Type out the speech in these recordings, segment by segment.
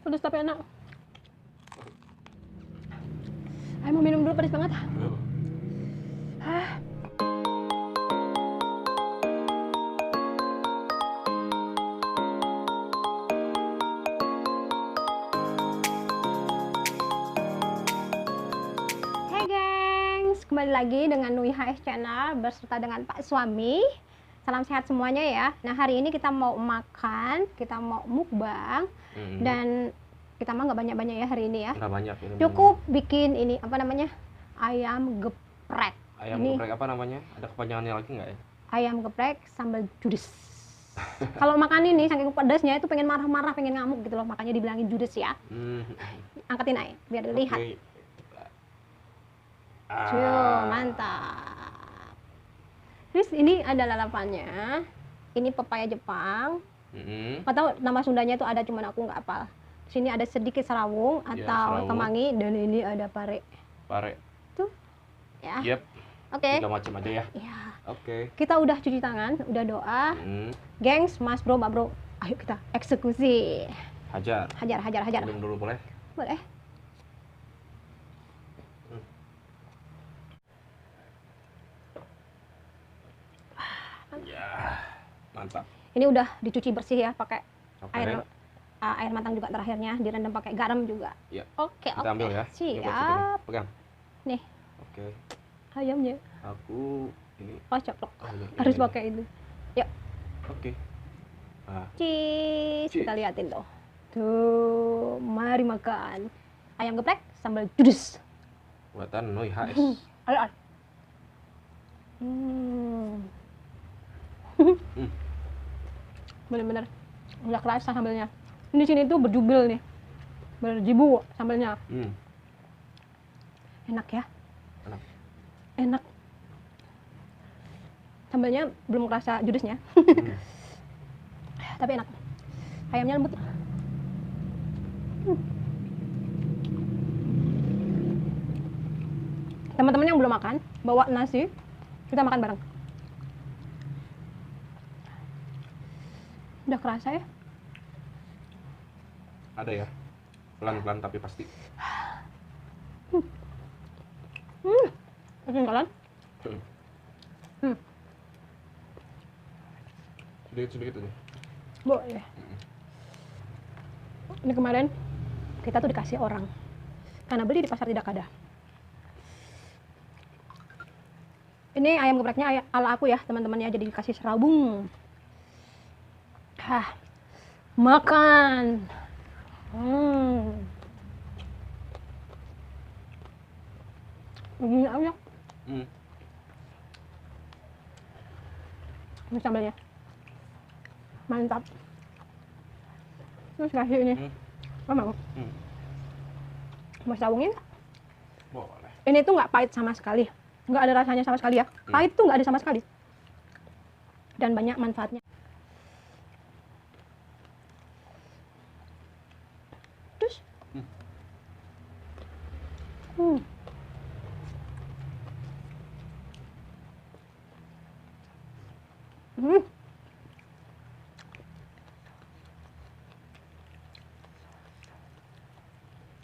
Pedas tapi enak. Ayo mau minum dulu, pedas banget. Hey gengs, kembali lagi dengan Nui HS Channel beserta dengan Pak Suami. Salam sehat semuanya ya. Nah hari ini kita mau makan, kita mau mukbang, dan kita mah nggak banyak-banyak ya hari ini ya. Nggak banyak. Cukup bikin ini apa namanya, ayam geprek. Ayam ini geprek apa namanya? Ada kepanjangannya lagi nggak ya? Ayam geprek sambal judes. Kalau makan ini saking pedasnya itu pengen marah-marah, pengen ngamuk gitu loh, makanya dibilangin judes ya. Angkatin aja biar dilihat. Mantap. Terus ini ada lalapannya. Ini pepaya Jepang. Nggak tahu nama Sundanya itu ada, cuman aku nggak hafal. Sini ada sedikit serawung atau kemangi, dan ini ada pare. Pare. Tuh. Ya. Yep. Oke. 3 macam aja ya. Ya. Oke. Kita udah cuci tangan, udah doa. Gengs, Mas Bro, Mbak Bro, ayo kita eksekusi. Hajar. Hajar. Minum dulu boleh? Boleh. Ya, mantap. Ini udah dicuci bersih ya, pakai Okay. air matang juga terakhirnya, direndam pakai garam juga. Ya. Oke. Kita ambil ya. Siap. Pegang. Nih. Oke. Ayamnya. Aku ini. Oh, coplok. Ini. Harus pakai itu. Yuk. Oke. Cheese. Cheese. Kita liatin tuh. Tuh, mari makan. Ayam geprek sambal judes. Buatan Nui HS. Ayo. Bener-bener nggak kerasa sambalnya. Ini sini tuh berjubil nih, berjibu sambalnya. Enak ya. Enak. Sambalnya belum kerasa judesnya. Tapi enak. Ayamnya lembut. Teman-teman yang belum makan, bawa nasi, kita makan bareng. Udah kerasa ya? Ada ya. Pelan-pelan tapi pasti. Ketinggalan? Sedikit-sedikit aja. Boleh. Ini kemarin kita tuh dikasih orang, karena beli di pasar tidak ada. Ini ayam gepreknya ala aku ya teman-teman ya, jadi dikasih serabung. Makan. Begini aja. Ini sambalnya mantap. Terus kasih ini. Mau? Mau sabungin? Boleh. Ini tuh nggak pahit sama sekali, nggak ada rasanya sama sekali ya. Pahit tuh nggak ada sama sekali, dan banyak manfaatnya. Terus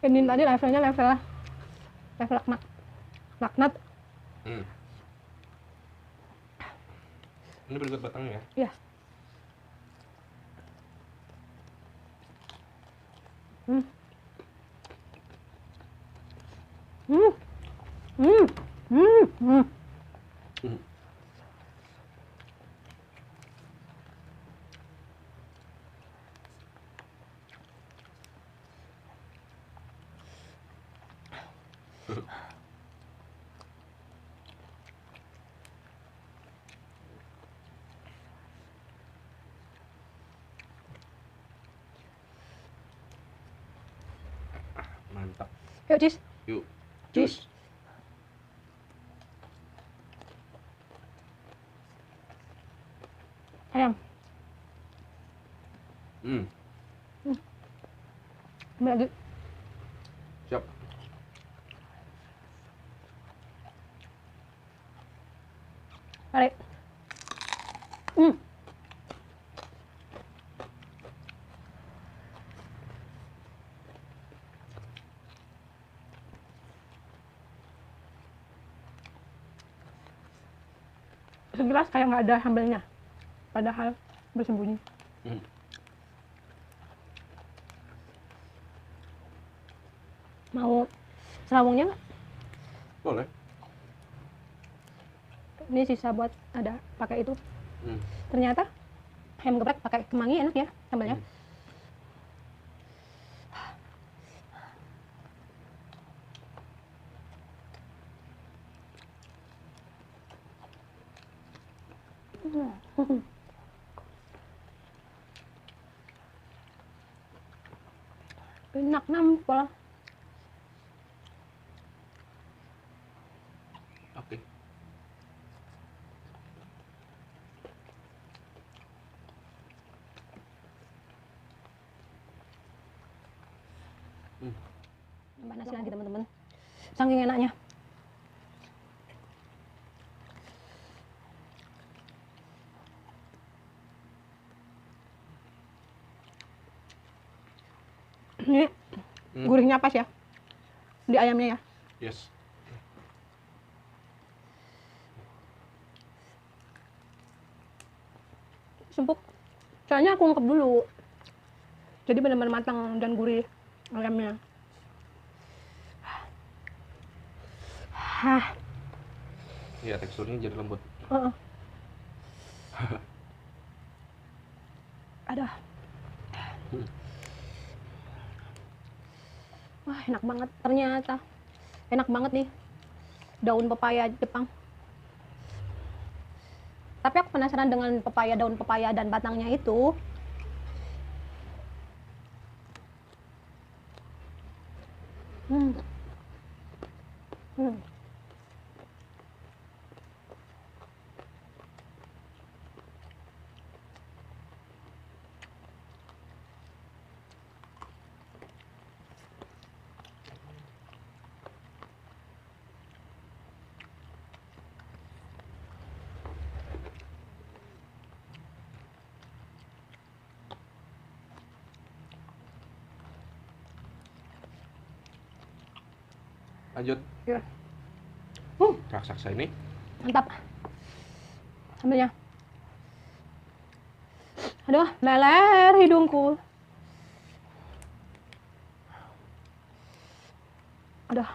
ini tadi levelnya level laknat. Ini berikut batangnya ya? Iya. Mantap. Yuk, Cis. Yuk. Jus. Ayam. Ambil lagi. Siap. Tarik. sekilas kayak nggak ada sambelnya, padahal bersembunyi. Mau serawungnya nggak? Boleh. Ini sisa buat ada pakai itu. Ternyata ayam geprek pakai kemangi enak ya sambelnya. Enak nampol. Oke. Nambah nasi lagi teman-teman. Saking enaknya. Ini gurihnya pas ya di ayamnya ya. Yes. Sumpuk. Soalnya aku ungkep dulu. Jadi benar-benar matang dan gurih ayamnya. Iya, teksturnya jadi lembut. Aduh. Wah, enak banget ternyata. Enak banget nih. Daun pepaya Jepang. Tapi aku penasaran dengan daun pepaya dan batangnya itu. Lanjut. Ya. Raksasa ini. Mantap. Sambelnya. Aduh, leler hidungku. Aduh.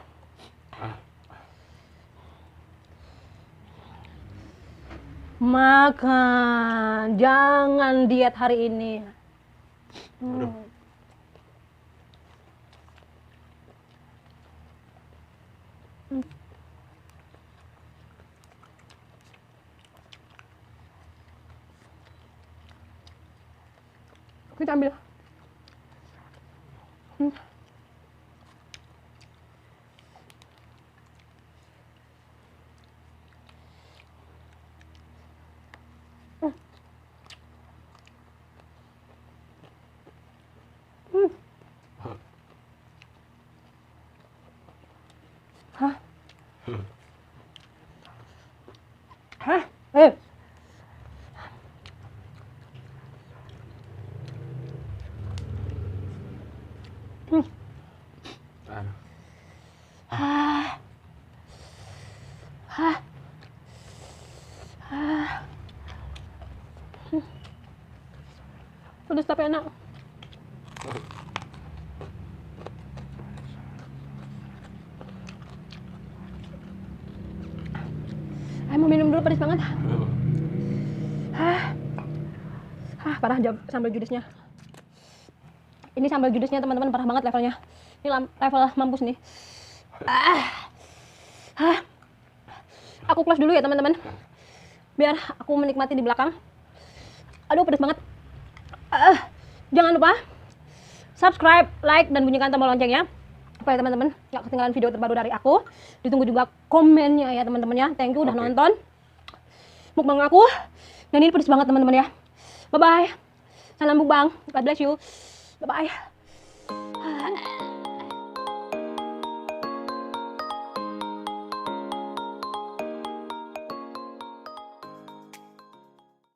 Makan, jangan diet hari ini. Aduh. Kita ambil. Hah? Hah? Pedas tapi enak. Mau minum dulu, pedas banget. Parah sambal judesnya. Ini sambal judesnya teman-teman parah banget levelnya. Ini level mampus nih. Aku close dulu ya teman-teman. Biar aku menikmati di belakang. Aduh pedas banget. Jangan lupa subscribe, like, dan bunyikan tombol loncengnya supaya teman-teman nggak ketinggalan video terbaru dari aku. Ditunggu juga komennya ya teman-teman ya. Thank you udah nonton mukbang aku. Dan ini pedas banget teman-teman ya. Bye bye. Salam mukbang. God bless you. Bye bye.